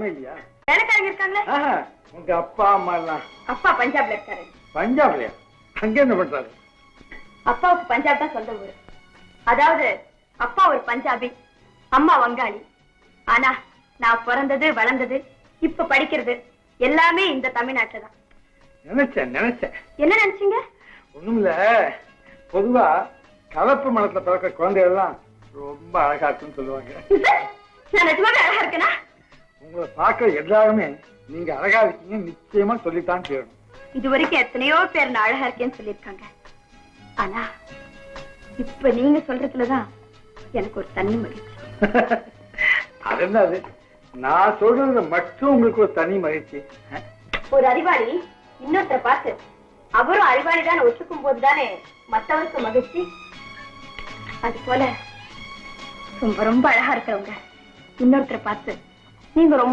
யாருமே இல்லையா? வேலைக்காரங்க இருக்காங்களே. உங்க அப்பா அம்மா எல்லாம்? அப்பா பஞ்சாப்ல இருக்காரு. பஞ்சாப்லயா? அங்க என்ன பண்றாரு? அப்பாவுக்கு பஞ்சாப் தான் சொந்த ஊரு. அதாவது அப்பா ஒரு பஞ்சாபி, அம்மா வங்காளி. ஆனா நான் பிறந்தது வளர்ந்தது இப்ப படிக்கிறது எல்லாமே இந்த தமிழ்நாட்டுல தான். நினைச்சேன். என்ன நினைச்சீங்க? ஒண்ணும் இல்ல, பொதுவா கலப்பு மனத்துல பிறக்கிற குழந்தைகள் எல்லாம் ரொம்ப அழகா இருக்குன்னு சொல்லுவாங்க. நான் நிஜமாவே அழகா இருக்கேனா? உங்களை பார்க்க எல்லாருமே நீங்க அழகா இருக்கீங்க நிச்சயமா சொல்லித்தான் செய்யணும். இது வரைக்கும் எத்தனையோ பேர் நான் அழகா இருக்கேன்னு சொல்லியிருக்காங்க. ஆனா இப்ப நீங்க சொல்றதுலதான் எனக்கு ஒரு தனி மகிழ்ச்சி. அது என்ன, அது நான் சொல்றதுல மட்டும் உங்களுக்கு ஒரு தனி மகிழ்ச்சி? ஒரு அறிவாளி இன்னொருத்தரை பார்த்து அவரும் அறிவாளிதான் ஒத்துக்கும் போதுதானே மற்றவருக்கு மகிழ்ச்சி. அது போல ரொம்ப ரொம்ப அழகா இருக்கிறவங்க இன்னொருத்தரை பார்த்து நீங்க ரொம்ப